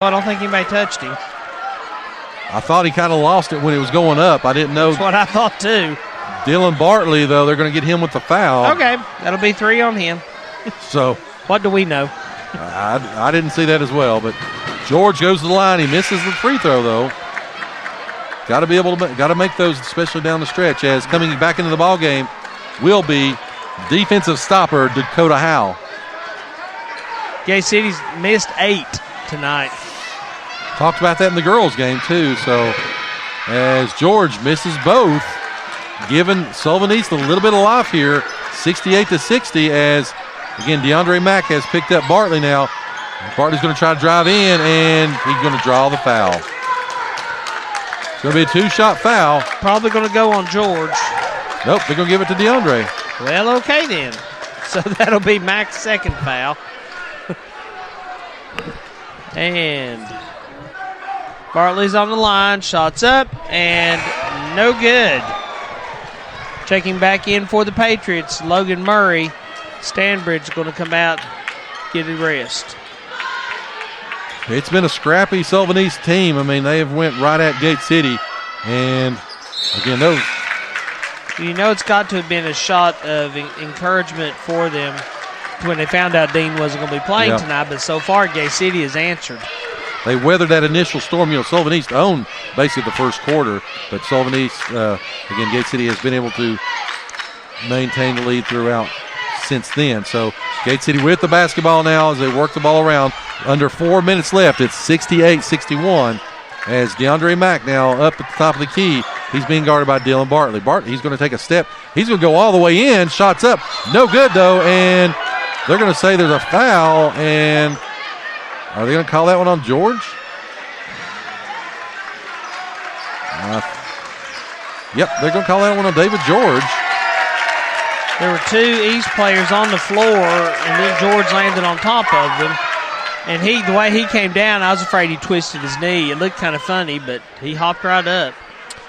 I don't think anybody touched him. I thought he kind of lost it when it was going up. I didn't know. That's what I thought too. Dylan Bartley, though, they're going to get him with the foul. Okay, that'll be 3 on him. So what do we know? I didn't see that as well, but George goes to the line. He misses the free throw, though. Got to make those, especially down the stretch. As coming back into the ball game will be defensive stopper Dakota Howe. Gay City's missed 8 tonight. Talked about that in the girls' game too. So as George misses both, giving Sullivan East a little bit of life here, 68-60. As again DeAndre Mack has picked up Bartley now. Bartley's going to try to drive in, and he's going to draw the foul. It's going to be a 2-shot foul. Probably going to go on George. Nope, they're going to give it to DeAndre. Well, okay then. So that'll be Mack's second foul. And Bartley's on the line. Shots up, and no good. Checking back in for the Patriots, Logan Murray. Stanbridge going to come out, get a rest. It's been a scrappy Sullivan East team. I mean, they have went right at Gate City. And, again, those. You know it's got to have been a shot of encouragement for them when they found out Dean wasn't going to be playing tonight. But so far, Gate City has answered. They weathered that initial storm. You know, Sullivan East owned basically the first quarter. But Sullivan East, again, Gate City has been able to maintain the lead throughout since then. So Gate City with the basketball now as they work the ball around. Under 4 minutes left, it's 68-61 as DeAndre Mack now up at the top of the key. He's being guarded by Dylan Bartley. He's going to take a step. He's going to go all the way in. Shots up. No good, though, and they're going to say there's a foul, and are they going to call that one on George? Yep, they're going to call that one on David George. There were 2 East players on the floor, and then George landed on top of them. And the way he came down, I was afraid he twisted his knee. It looked kind of funny, but he hopped right up.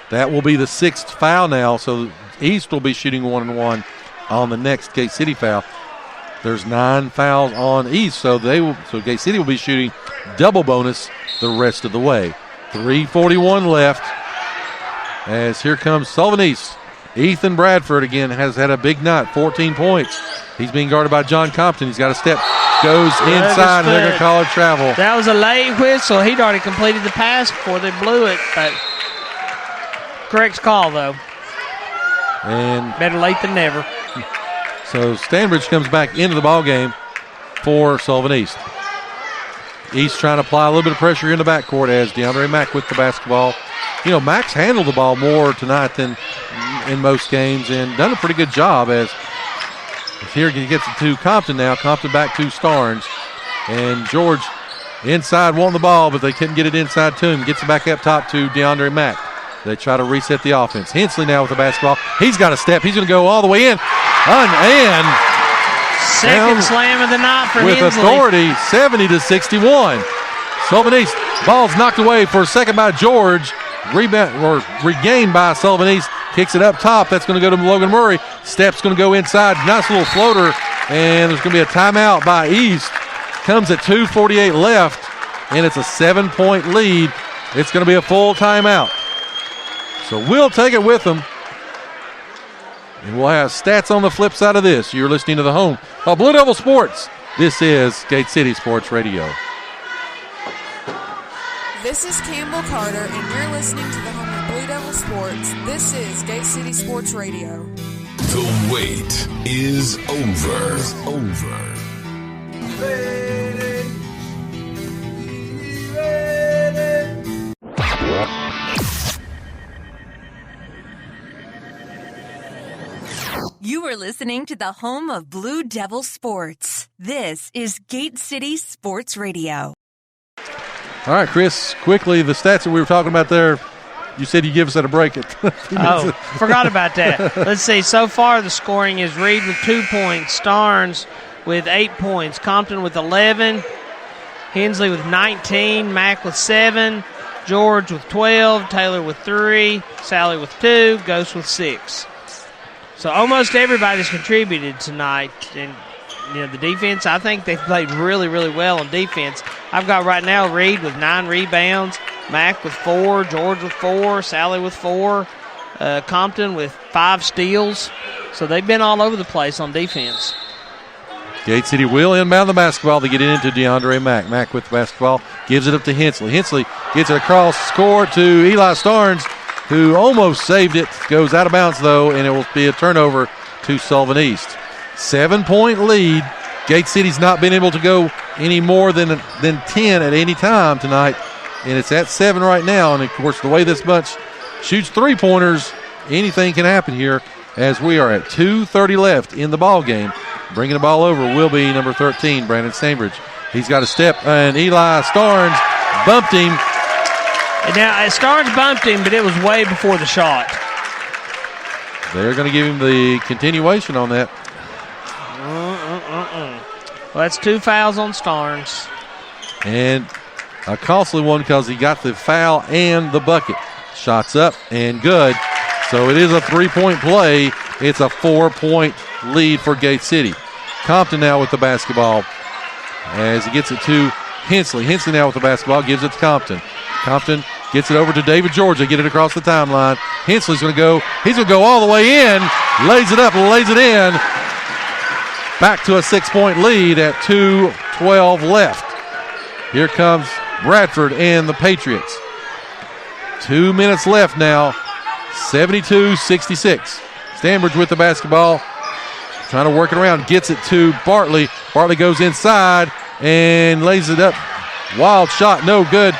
That will be the 6th foul now, so East will be shooting 1-1 on the next Gate City foul. There's 9 fouls on East, so Gate City will be shooting double bonus the rest of the way. 3:41 left as here comes Sullivan East. Ethan Bradford again has had a big night, 14 points. He's being guarded by John Compton. He's got a step, goes inside, and they're going to call it travel. That was a late whistle. He'd already completed the pass before they blew it, but correct call, though. And better late than never. So Stanbridge comes back into the ball game for Sullivan East. East trying to apply a little bit of pressure in the backcourt as DeAndre Mack with the basketball. You know, Mack's handled the ball more tonight than in most games and done a pretty good job as here he gets it to Compton now. Compton back to Starnes. And George inside wanting the ball, but they couldn't get it inside to him. Gets it back up top to DeAndre Mack. They try to reset the offense. Hensley now with the basketball. He's got a step. He's going to go all the way in. And second slam of the night for with Hensley. Authority, 70-61. Sullivan East. Ball's knocked away for a second by George. Rebound or regained by Sullivan East. Kicks it up top. That's going to go to Logan Murray. Step's going to go inside. Nice little floater. And there's going to be a timeout by East. Comes at 2:48 left. And it's a 7-point lead. It's going to be a full timeout. So we'll take it with them. And we'll have stats on the flip side of this. You're listening to the home of Blue Devil Sports. This is Gate City Sports Radio. This is Campbell Carter, and you're listening to the home of Blue Devil Sports. This is Gate City Sports Radio. The wait is over. You are listening to the home of Blue Devil Sports. This is Gate City Sports Radio. All right, Chris, quickly, the stats that we were talking about there, you said you'd give us at a break. Forgot about that. Let's see. So far, the scoring is Reed with 2 points, Starnes with 8 points, Compton with 11, Hensley with 19, Mack with 7, George with 12, Taylor with 3, Sally with 2, Ghost with 6. So almost everybody's contributed tonight, and the defense, I think they've played really, really well on defense. I've got right now Reed with 9 rebounds, Mack with 4, George with 4, Sally with 4, Compton with 5 steals. So they've been all over the place on defense. Gate City will inbound the basketball. They get it into DeAndre Mack. Mack with the basketball, gives it up to Hensley. Hensley gets it across the score to Eli Starnes, who almost saved it. Goes out of bounds, though, and it will be a turnover to Sullivan East. 7-point lead. Gate City's not been able to go any more than 10 at any time tonight, and it's at 7 right now. And, of course, the way this bunch shoots three-pointers, anything can happen here as we are at 2:30 left in the ball game. Bringing the ball over will be number 13, Brandon Sandbridge. He's got a step, and Eli Starnes bumped him. And now, Starnes bumped him, but it was way before the shot. They're going to give him the continuation on that. Well, that's 2 fouls on Starnes. And a costly one because he got the foul and the bucket. Shots up and good. So it is a 3-point play. It's a 4-point lead for Gate City. Compton now with the basketball as he gets it to Hensley. Hensley now with the basketball, gives it to Compton. Compton gets it over to David George. They get it across the timeline. Hensley's going to go. He's going to go all the way in. Lays it up, lays it in. Back to a 6-point lead at 2:12 left. Here comes Bradford and the Patriots. 2 minutes left now. 72-66. Stanbridge with the basketball. Trying to work it around. Gets it to Bartley. Bartley goes inside and lays it up. Wild shot, no good.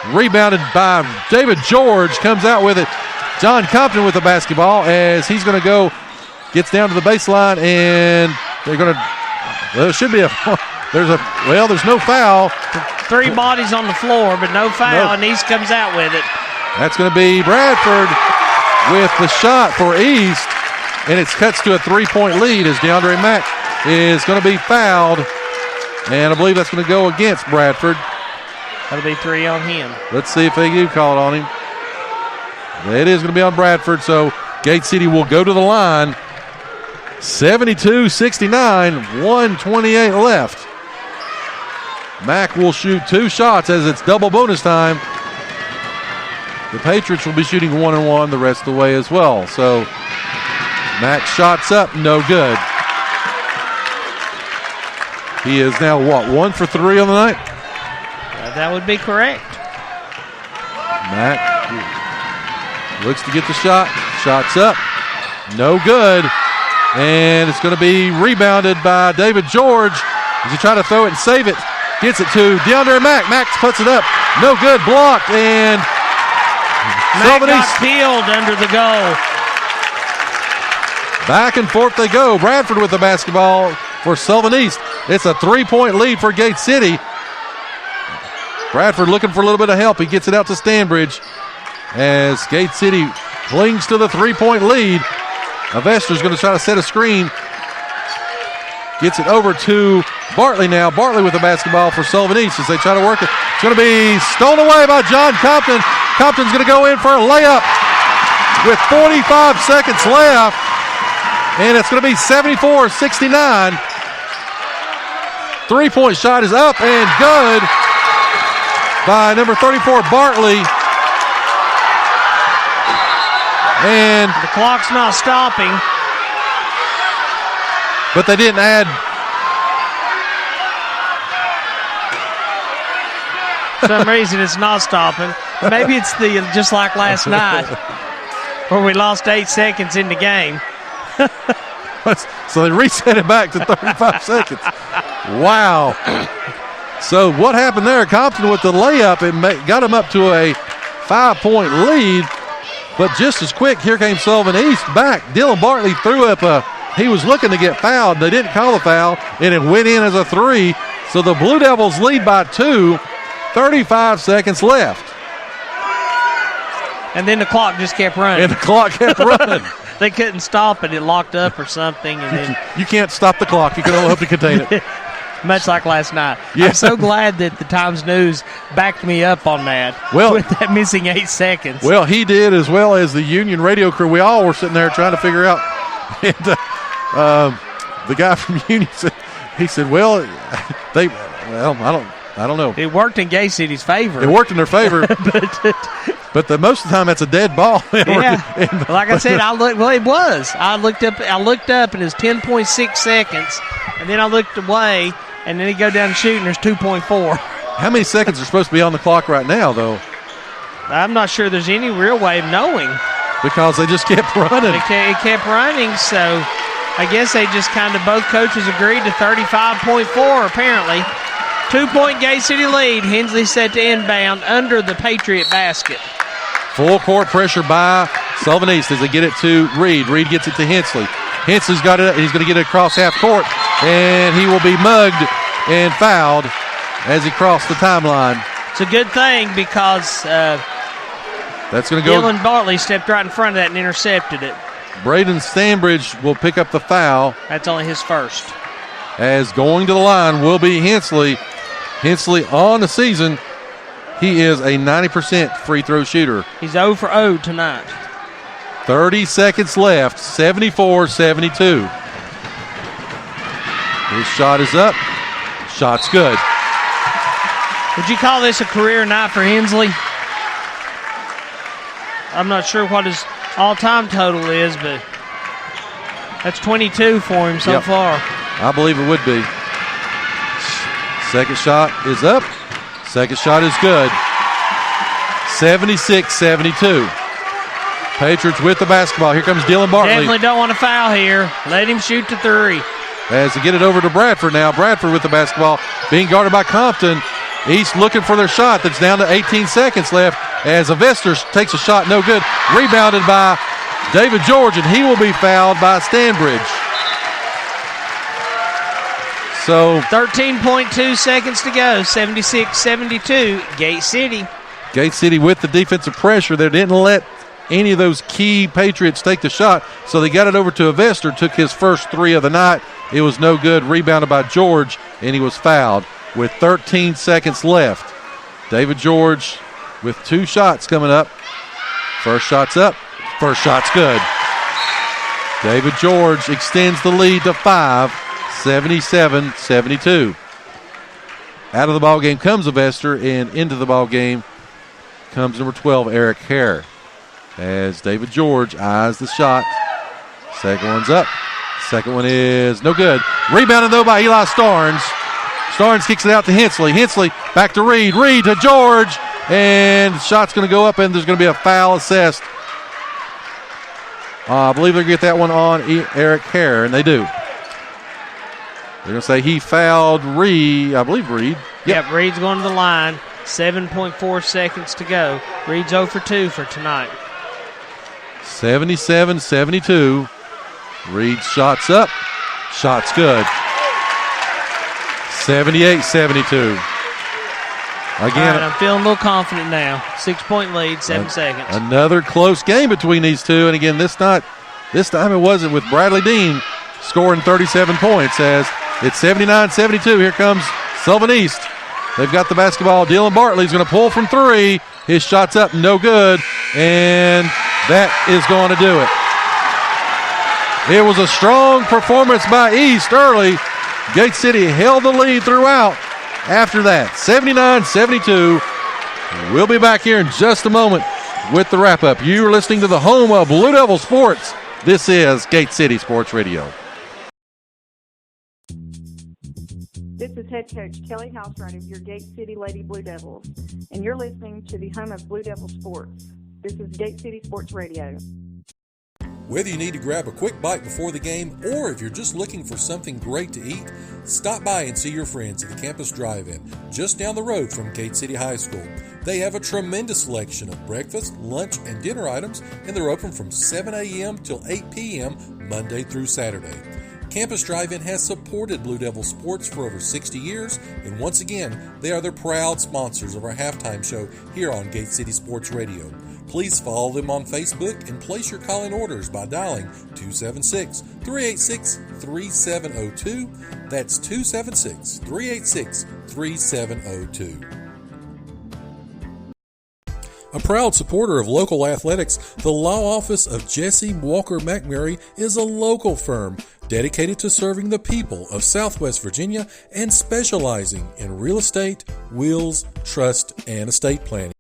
Rebounded by David George. Comes out with it. John Compton with the basketball as he's going to go. Gets down to the baseline and they're going to. Well, there should be there's no foul. 3 bodies on the floor, but no foul, and East comes out with it. That's going to be Bradford with the shot for East, and it cuts to a 3-point lead as DeAndre Mack is going to be fouled, and I believe that's going to go against Bradford. That'll be 3 on him. Let's see if they do call it on him. It is going to be on Bradford, so Gate City will go to the line. 72-69, 1:28 left. Mack will shoot 2 shots as it's double bonus time. The Patriots will be shooting 1-1 the rest of the way as well. So Mack shots up, no good. He is now, 1 for 3 on the night? That would be correct. Mack looks to get the shot. Shots up, no good. And it's going to be rebounded by David George as he tries to throw it and save it. Gets it to DeAndre Mack. Mack puts it up. No good. Blocked. And Mack got peeled under the goal. Back and forth they go. Bradford with the basketball for Sullivan East. It's a 3-point lead for Gate City. Bradford looking for a little bit of help. He gets it out to Stanbridge as Gate City clings to the 3-point lead. Avester's going to try to set a screen. Gets it over to Bartley now. Bartley with the basketball for Sullivan East as they try to work it. It's going to be stolen away by John Compton. Compton's going to go in for a layup with 45 seconds left. And it's going to be 74-69. 3-point shot is up and good by number 34, Bartley. And the clock's not stopping. But they didn't add. For some reason it's not stopping. Maybe it's just like last night where we lost 8 seconds in the game. So they reset it back to 35 seconds. Wow. So what happened there? Compton with the layup, it got him up to a 5-point lead. But just as quick, here came Sullivan East back. Dylan Bartley threw up he was looking to get fouled. They didn't call the foul, and it went in as a 3. So the Blue Devils lead by 2. 35 seconds left. And then the clock just kept running. And the clock kept running. They couldn't stop it. It locked up or something. And then you can't stop the clock. You can only hope to contain it. Much like last night. Yeah. I'm so glad that the Times News backed me up on that with that missing 8 seconds. Well, he did, as well as the Union radio crew. We all were sitting there trying to figure out. And the guy from Union said, He said, "Well, I don't know. It worked in Gay City's favor. It worked in their favor, but most of the time that's a dead ball." Yeah, like I said, it was. I looked up, and it was 10.6 seconds, and then I looked away, and then he go down and shoot, and there's 2.4. How many seconds are supposed to be on the clock right now, though? I'm not sure there's any real way of knowing. Because they just kept running. It kept running, so I guess they just kind of, both coaches agreed to 35.4 apparently. 2-point Gay City lead. Hensley set to inbound under the Patriot basket. Full court pressure by Sullivan East as they get it to Reed. Reed gets it to Hensley. Hensley's got it. He's going to get it across half court, and he will be mugged and fouled as he crossed the timeline. It's a good thing because that's going to go. Dylan Bartley stepped right in front of that and intercepted it. Braden Stanbridge will pick up the foul. That's only his first. As going to the line will be Hensley. Hensley on the season, he is a 90% free throw shooter. He's 0 for 0 tonight. 30 seconds left, 74-72. His shot is up. Shot's good. Would you call this a career night for Hensley? I'm not sure what his all-time total is, but that's 22 for him so far. I believe it would be. Second shot is up. Second shot is good. 76-72. Patriots with the basketball. Here comes Dylan Bartley. Definitely don't want to foul here. Let him shoot the three. As they get it over to Bradford now. Bradford with the basketball being guarded by Compton. East looking for their shot. That's down to 18 seconds left as Avester takes a shot. No good. Rebounded by David George, and he will be fouled by Stanbridge. So 13.2 seconds to go. 76-72. Gate City. Gate City with the defensive pressure. They didn't let any of those key Patriots take the shot, so they got it over to Avester. Took his first three of the night. It was no good. Rebounded by George, and he was fouled with 13 seconds left. David George with two shots coming up. First shot's up. First shot's good. David George extends the lead to 5, 77-72. Out of the ball game comes Avester, and into the ball game comes number 12, Eric Hare. As David George eyes the shot. Second one's up. Second one is no good. Rebounded, though, by Eli Starnes. Starnes kicks it out to Hensley. Hensley back to Reed. Reed to George. And the shot's going to go up, and there's going to be a foul assessed. I believe they're going to get that one on Eric Hare, and they do. They're going to say he fouled Reed. I believe Reed. Yep, Reed's going to the line. 7.4 seconds to go. Reed's 0 for 2 for tonight. 77-72. Reed's shot's up. Shot's good. 78-72. Again, all right, I'm feeling a little confident now. 6-point lead, 7 seconds. Another close game between these two. And again, this time it wasn't with Bradley Dean scoring 37 points as it's 79-72. Here comes Sullivan East. They've got the basketball. Dylan Bartley's going to pull from three. His shot's up, no good. And that is going to do it. It was a strong performance by East early. Gate City held the lead throughout. After that, 79-72. We'll be back here in just a moment with the wrap-up. You are listening to the home of Blue Devil Sports. This is Gate City Sports Radio. This is head coach Kelly Housewright of your Gate City Lady Blue Devils, and you're listening to the home of Blue Devil Sports. This is Gate City Sports Radio. Whether you need to grab a quick bite before the game or if you're just looking for something great to eat, stop by and see your friends at the Campus Drive-In, just down the road from Gate City High School. They have a tremendous selection of breakfast, lunch, and dinner items, and they're open from 7 a.m. till 8 p.m. Monday through Saturday. Campus Drive-In has supported Blue Devil Sports for over 60 years, and once again, they are the proud sponsors of our halftime show here on Gate City Sports Radio. Please follow them on Facebook and place your call-in orders by dialing 276-386-3702. That's 276-386-3702. A proud supporter of local athletics, the law office of Jesse Walker McMurray is a local firm dedicated to serving the people of Southwest Virginia and specializing in real estate, wills, trust, and estate planning.